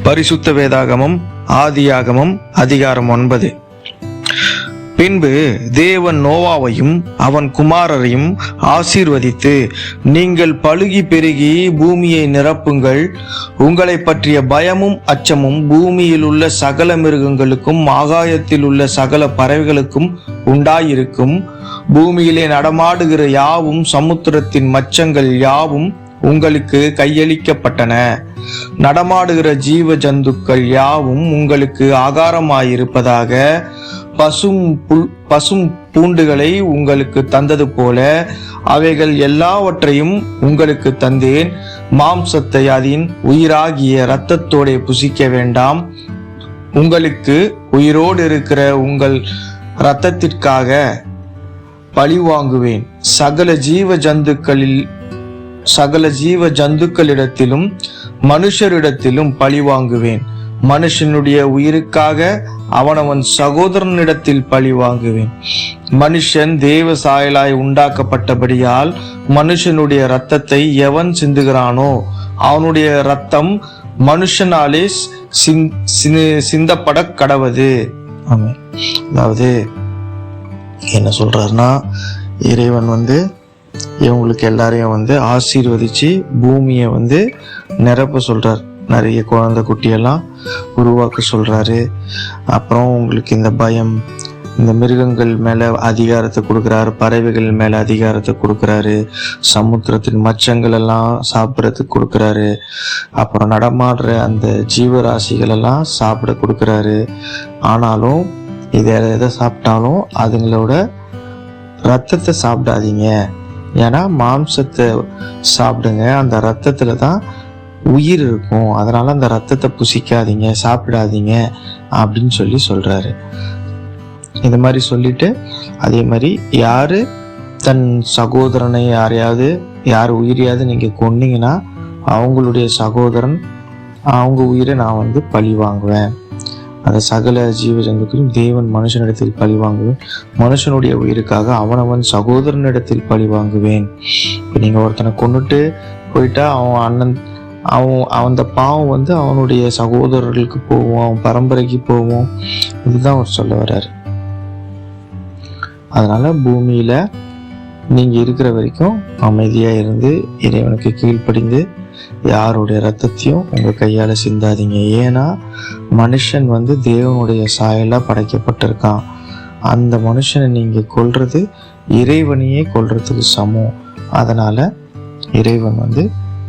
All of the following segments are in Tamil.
பரிசுத்த வேதாகமம் ஆதியாகமம் அதிகாரம் 9. பின்பு தேவன் நோவாவையும் அவன் குமாரரையும் ஆசீர்வதித்து, நீங்கள் பலுகி பெருகி பூமியை நிரப்புங்கள், உங்களை பற்றிய பயமும் அச்சமும் பூமியில் உள்ள சகல மிருகங்களுக்கும் ஆகாயத்தில் உள்ள சகல பறவைகளுக்கும் உண்டாயிருக்கும், பூமியிலே நடமாடுகிற யாவும் சமுத்திரத்தின் மச்சங்கள் யாவும் உங்களுக்கு கையளிக்கப்பட்டன, நடமாடுகிற ஜீவ ஜந்துக்கள் யாவும் உங்களுக்கு ஆகாரமாயிருப்பதாக, பசும் பூண்டுகளை உங்களுக்கு தந்தது போல அவைகள் எல்லாவற்றையும் உங்களுக்கு தந்தேன். மாம்சத்தை அதன் உயிராகிய இரத்தத்தோட புசிக்க வேண்டாம். உங்களுக்கு உயிரோடு இருக்கிற உங்கள் இரத்தத்திற்காக பழி வாங்குவேன். சகல ஜீவ ஜந்துக்களிடத்திலும் மனுஷரிடத்திலும் பழி வாங்குவேன். மனுஷனுடைய உயிருக்காக அவனவன் சகோதரனிடத்தில் பழி வாங்குவேன். மனுஷன் தேவ சாயலாய் உண்டாக்கப்பட்டபடியால் மனுஷனுடைய இரத்தத்தை எவன் சிந்துகிறானோ அவனுடைய இரத்தம் மனுஷனாலே சிந்தப்பட கடவது. ஆமாம். அதாவது என்ன சொல்றாருன்னா, இறைவன் இவங்களுக்கு எல்லாரையும் ஆசீர்வதிச்சு பூமியை நிரப்ப சொல்றார். நிறைய குழந்தை குட்டியெல்லாம் உருவாக்க சொல்றாரு. அப்புறம் உங்களுக்கு இந்த பயம், இந்த மிருகங்கள் மேல அதிகாரத்தை கொடுக்குறாரு, பறவைகள் மேல அதிகாரத்தை கொடுக்குறாரு, சமுத்திரத்தின் மச்சங்கள் எல்லாம் சாப்பிட்றதுக்கு கொடுக்குறாரு, அப்புறம் நடமாடுற அந்த ஜீவராசிகள் எல்லாம் சாப்பிட கொடுக்குறாரு. ஆனாலும் எதை சாப்பிட்டாலும் அதுங்களோட ரத்தத்தை சாப்பிடாதீங்க, ஏன்னா மாம்சத்தை சாப்பிடுங்க, அந்த ரத்தத்துல தான் உயிர் இருக்கும், அதனால அந்த ரத்தத்தை புசிக்காதீங்க, சாப்பிடாதீங்க அப்படின்னு சொல்றாரு. இந்த மாதிரி சொல்லிட்டு, அதே மாதிரி யாரு தன் சகோதரனை யார் உயிரையாவது நீங்க கொன்னீங்கன்னா அவங்களுடைய சகோதரன் அவங்க உயிரை நான் பழி வாங்குவேன். அந்த சகல ஜீவ ஜந்துக்களும் தேவன் மனுஷனிடத்தில் பழி வாங்குவேன். மனுஷனுடைய உயிருக்காக அவனவன் சகோதரனிடத்தில் பழி வாங்குவேன். இப்போ நீங்க ஒருத்தனை கொண்டுட்டு போயிட்டா அவன் அந்த பாவம் அவனுடைய சகோதரர்களுக்கு போவோம், அவன் பரம்பரைக்கு போவோம். இதுதான் அவர் சொல்ல வர்றாரு. அதனால பூமியில நீங்க இருக்கிற வரைக்கும் அமைதியா இருந்து இறைவனுக்கு கீழ்ப்படிந்து யாருடைய ரத்தத்தையும் உங்க கையால சிந்தாதீங்க. ஏன்னா மனுஷன் தேவனுடைய சாயலா படைக்கப்பட்டிருக்கான். அந்த மனுஷனை நீங்க கொல்றது இறைவனையே கொல்றதுக்கு சமம். அதனால இறைவன்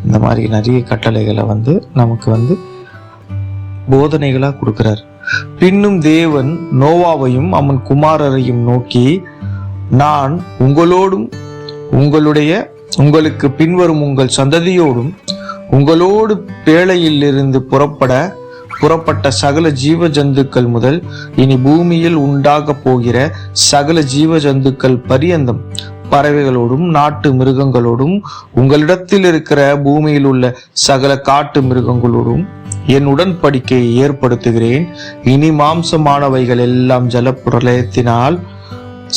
இந்த மாதிரி நிறைய கட்டளைகளை நமக்கு போதனைகளா கொடுக்கிறார். பின்னும் தேவன் நோவாவையும் அவன் குமாரரையும் நோக்கி, நான் உங்களோடும் உங்களுக்கு பின்வரும் உங்கள் சந்ததியோடும் உங்களோடு பேழையிலிருந்து புறப்பட்ட சகல ஜீவ ஜந்துக்கள் முதல் இனி பூமியில் உண்டாக போகிற சகல ஜீவ ஜந்துக்கள் பரியந்தம் பறவைகளோடும் நாட்டு மிருகங்களோடும் உங்களிடத்தில் இருக்கிற பூமியில் உள்ள சகல காட்டு மிருகங்களோடும் என் உடன்படிக்கையை ஏற்படுத்துகிறேன். இனி மாம்சமானவைகள் எல்லாம் ஜலப்பிரளயத்தினால்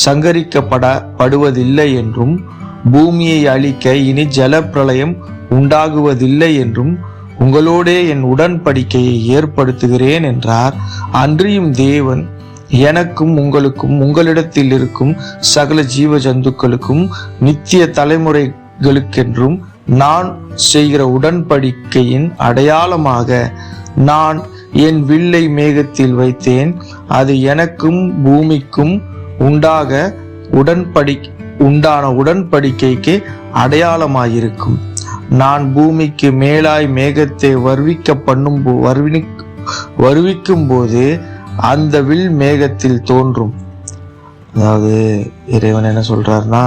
சங்கரிக்கப்படுவதில்லை என்றும் பூமியை அழிக்க இனி ஜலப்பிரளயம் உண்டாகுவதில்லை என்றும் உங்களோடே என் உடன்படிக்கையை ஏற்படுத்துகிறேன் என்றார். அன்றியும் தேவன் எனக்கும் உங்களுக்கும் உங்களிடத்தில் இருக்கும் சகல ஜீவ ஜந்துக்களுக்கும் நித்திய தலைமுறைகளுக்கென்றும் நான் செய்கிற உடன்படிக்கையின் அடையாளமாக நான் என் வில்லை மேகத்தில் வைத்தேன். அது எனக்கும் பூமிக்கும் உண்டான உடன்படிக்கைக்கு அடையாளமாயிருக்கும். நான் பூமிக்கு மேலாய் மேகத்தை வருவிக்கும் போது அந்த வில் மேகத்தில் தோன்றும். அதாவது இறைவன் என்ன சொல்றாருன்னா,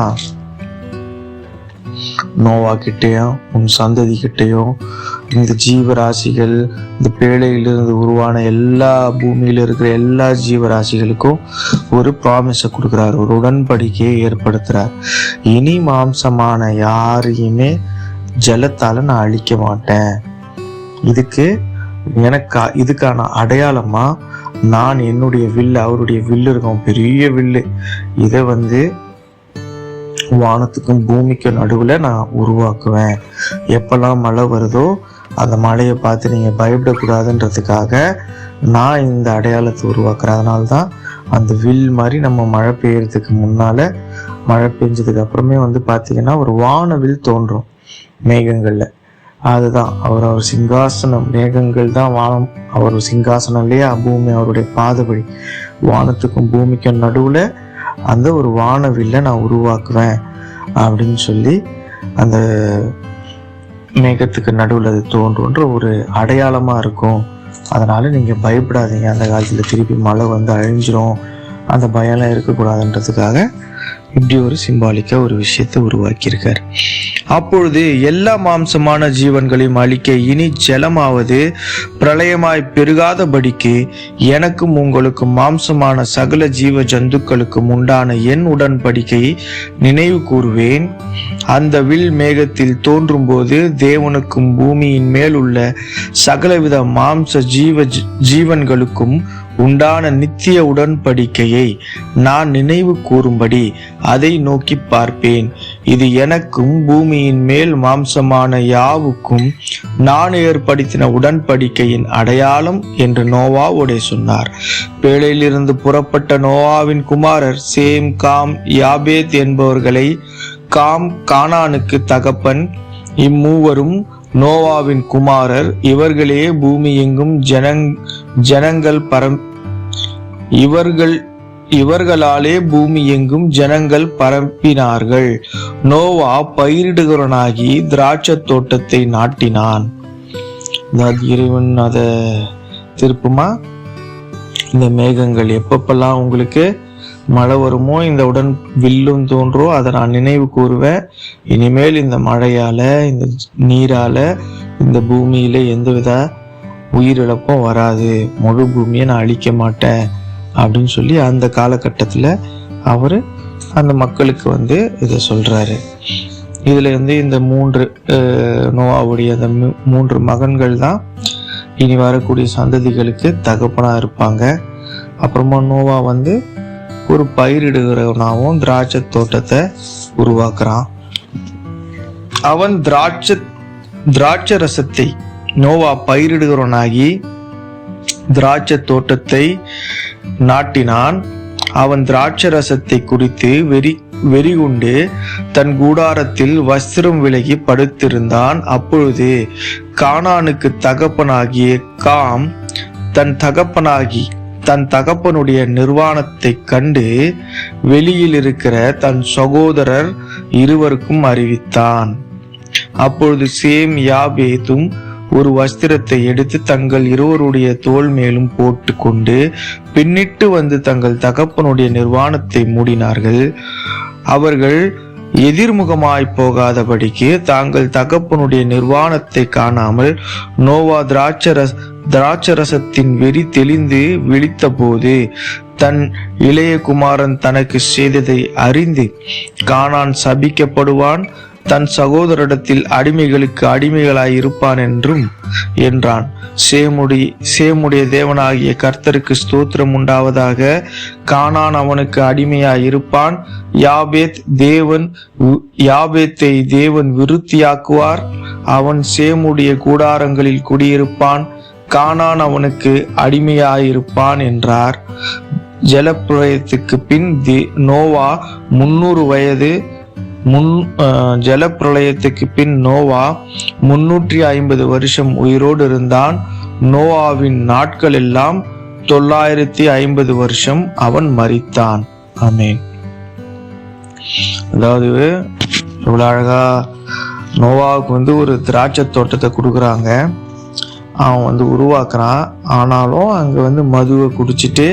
நோவா கிட்டையும் உன் சந்ததி கிட்டையும் இந்த ஜீவராசிகள், இந்த பேழையிலிருந்து உருவான எல்லா பூமியில இருக்கிற எல்லா ஜீவராசிகளுக்கும் ஒரு ப்ராமிஸை கொடுக்கிறார், ஒரு உடன்படிக்கையை ஏற்படுத்துறார். இனி மாம்சமான யாரையுமே ஜலத்தால நான் அழிக்க மாட்டேன். இதுக்கான அடையாளமா நான் என்னுடைய வில்லு, அவருடைய வில்லு இருக்கும், பெரிய வில்லு, இதை வானத்துக்கும் பூமிக்கும் நடுவுல நான் உருவாக்குவேன். எப்பெல்லாம் மழை வருதோ அந்த மழையை பார்த்து நீங்கள் பயப்படக்கூடாதுன்றதுக்காக நான் இந்த அடையாளத்தை உருவாக்குறேன். அதனால தான் அந்த வில் மாதிரி நம்ம மழை பெய்யறதுக்கு முன்னால், மழை பெஞ்சதுக்கு அப்புறமே பார்த்தீங்கன்னா ஒரு வானவில் தோன்றும் மேகங்களில். அதுதான் அவர் சிங்காசனம். மேகங்கள் தான் வானம், அவர் சிங்காசனம் இல்லையா? பூமி அவருடைய பாதபடி. வானத்துக்கும் பூமிக்கும் நடுவில் அந்த ஒரு வானவில்லை நான் உருவாக்குவேன் அப்படின்னு சொல்லி அந்த மேகத்துக்கு நடுவில் அது தோன்றுன்ற ஒரு அடையாளமாக இருக்கும். அதனால நீங்கள் பயப்படாதீங்க, அந்த காலத்தில் திருப்பி மழை அழிஞ்சிரும், அந்த பயம்லாம் இருக்கக்கூடாதுன்றதுக்காக இப்படி ஒரு சிம்பாலிக்கா ஒரு விஷயத்தை உருவாக்கியிருக்கார். அப்பொழுது எல்லா மாம்சமான ஜீவன்களையும் அழிக்க இனி ஜலமாவது பிரளயமாய் பெருகாதபடிக்கு எனக்கும் உங்களுக்கும் மாம்சமான சகல ஜீவ ஜந்துக்களுக்கும் உண்டான என் உடன்படிக்கையை நினைவு கூறுவேன். அந்த வில் மேகத்தில் தோன்றும் போது தேவனுக்கும் பூமியின் மேல் உள்ள சகலவித மாம்ச ஜீவன்களுக்கும் உண்டான நித்திய உடன்படிக்கையை நான் நினைவு கூறும்படி அதை நோக்கி பார்ப்பேன். இது எனக்கும் பூமியின் மேல் மாம்சமான யாவுக்கும் நான் ஏற்படுத்தின உடன்படிக்கையின் அடையாளம் என்று நோவாவோடே சொன்னார். பேழையிலிருந்து புறப்பட்ட நோவாவின் குமாரர் சேம், காம், யாபேத் என்பவர்களை. காம் கானானுக்கு தகப்பன். இம்மூவரும் நோவாவின் குமாரர். இவர்களே பூமி எங்கும் இவர்களாலே பூமி எங்கும் ஜனங்கள் பரப்பினார்கள். நோவா பயிரிடுகிறவனாகி திராட்சை தோட்டத்தை நாட்டினான். இறைவன் அதை திருப்புமா, இந்த மேகங்கள் எப்பப்பெல்லாம் உங்களுக்கு மழை வருமோ, இந்த உடன் வில்லும் தோன்றும், அதை நான் நினைவு கூறுவேன். இனிமேல் இந்த மழையால, இந்த நீரால இந்த பூமியில எந்தவித உயிரிழப்பும் வராது, முழு பூமியை நான் அழிக்க மாட்டேன் அப்படின்னு சொல்லி அந்த காலகட்டத்தில் அவர் அந்த மக்களுக்கு இதை சொல்றாரு. இதுல இந்த நோவாவுடைய அந்த 3 மகன்கள் தான் இனி வரக்கூடிய சந்ததிகளுக்கு தகப்பனா இருப்பாங்க. அப்புறமா நோவா ஒரு பயிரிடுகிறவனாகவும் திராட்சை தோட்டத்தை உருவாக்குறான். அவன் திராட்சை ரசத்தை, நோவா பயிரிடுகிறவனாகி திராட்சை தோட்டத்தை நாட்டினான். அவன் திராட்சை ரசத்தை குறித்து வெறிகுண்டு தன் கூடாரத்தில் வஸ்திரம் விலகி படுத்திருந்தான். அப்பொழுது கானானுக்கு தகப்பனாகிய காம் தன் தகப்பனுடைய நிர்வாணத்தை கண்டு வெளியில் இருக்கிற தன் சகோதரர் இருவருக்கும் அறிவித்தான். அப்பொழுது சேம், யாபேத்தும் ஒரு வஸ்திரத்தை எடுத்து தங்கள் இருவருடைய தோள் மேலும் போட்டு கொண்டு பின்னிட்டு தங்கள் தகப்பனுடைய நிர்வாணத்தை மூடினார்கள். அவர்கள் எதிர்முகமாய் போகாதபடிக்கு தாங்கள் தகப்பனுடைய நிர்வாணத்தை காணாமல் நோவா திராட்சரசத்தின் வெறி தெளிந்து விழித்த போது தன் இளைய குமாரன் தனக்கு செய்ததை அறிந்து கானான் சபிக்கப்படுவான், தன் சகோதரிடத்தில் அடிமைகளுக்கு அடிமைகளாய் இருப்பான் என்றான். சேமுடைய தேவனாகிய கர்த்தருக்கு ஸ்தோத்திரம் உண்டாவதாக. கானான் அவனுக்கு அடிமையாய் இருப்பான். யாபேத்தை தேவன் விருத்தியாக்குவார். அவன் சேமுடைய கூடாரங்களில் குடியிருப்பான். கானான் அவனுக்கு அடிமையாயிருப்பான் என்றார். ஜலப்பிரளயத்துக்கு பின் நோவா 300 வயது. ஜலப்பிரளயத்துக்கு பின் நோவா 350 வருஷம் உயிரோடு இருந்தான். நோவாவின் நாட்கள் எல்லாம் 950 வருஷம். அவன் மரித்தான். ஆமென். அதாவது இவ்வளவு அழகா நோவாவுக்கு ஒரு திராட்சை தோட்டத்தை கொடுக்குறாங்க, அவன் உருவாக்குறான். ஆனாலும் அங்க மதுவை குடிச்சிட்டு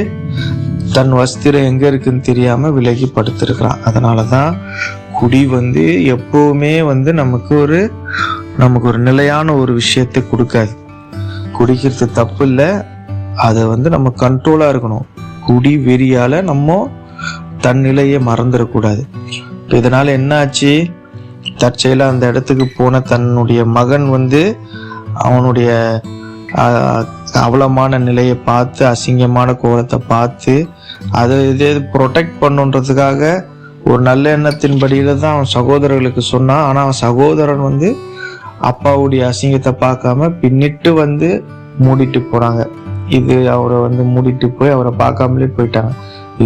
தன் வஸ்திரம் எங்க இருக்குன்னு தெரியாம விலகி படுத்திருக்கிறான். அதனாலதான் குடி எப்பவுமே நமக்கு ஒரு நிலையான ஒரு விஷயத்தை கொடுக்காது. குடிக்கிறது தப்பு இல்லை, அதை நம்ம கண்ட்ரோலா இருக்கணும். குடி வெறியால நம்ம தன் நிலையை மறந்துடக்கூடாது. இதனால என்ன ஆச்சு, தற்செயலா அந்த இடத்துக்கு போன தன்னுடைய மகன் அவனுடைய அவலமான நிலையை பார்த்து, அசிங்கமான கோலத்தை பார்த்து, அதை இதே ப்ரொடெக்ட் பண்ணுன்றதுக்காக ஒரு நல்ல எண்ணத்தின் படியில தான் அவன் சகோதரர்களுக்கு சொன்னான். ஆனா அவன் சகோதரன் அப்பாவுடைய அசிங்கத்தை பார்க்காம பின்னிட்டு வந்து மூடிட்டு போறாங்க. இது அவரை வந்து மூடிட்டு போய் அவரை பார்க்காமலே போயிட்டாங்க.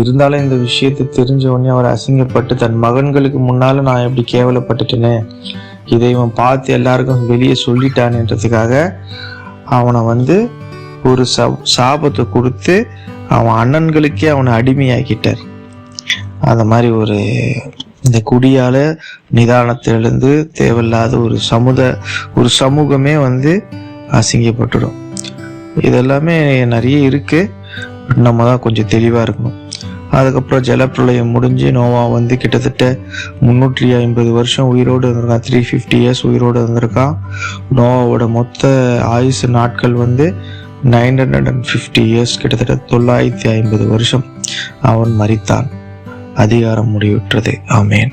இருந்தாலும் இந்த விஷயத்தை தெரிஞ்ச உடனே அவர் அசிங்கப்பட்டு தன் மகன்களுக்கு முன்னால நான் எப்படி கேவலப்பட்டுட்டேனே, இதை இவன் பார்த்து எல்லாருக்கும் வெளியே சொல்லிட்டான்ன்றதுக்காக அவனை வந்து ஒரு சாபத்தை கொடுத்து அவன் அண்ணன்களுக்கே அவனை அடிமையாக்கிட்டார். அந்த மாதிரி இந்த குடியால நிதானத்திலிருந்து தேவையில்லாத ஒரு சமூகமே வந்து அசிங்கப்பட்டுடும். இதெல்லாமே நிறைய இருக்கு. நம்ம தான் கொஞ்சம் தெளிவா இருக்கணும். அதுக்கப்புறம் ஜலப்பிரளயம் முடிஞ்சு நோவா வந்து கிட்டத்தட்ட 350 வருஷம் உயிரோடு இருந்திருக்கான். 350 இயர்ஸ் உயிரோடு இருந்திருக்கான். நோவாவோட மொத்த ஆயுசு நாட்கள் வந்து 950 இயர்ஸ், கிட்டத்தட்ட 950 வருஷம் அவன் மரித்தான். அதிகாரம் முடிவுற்றது. ஆமேன்.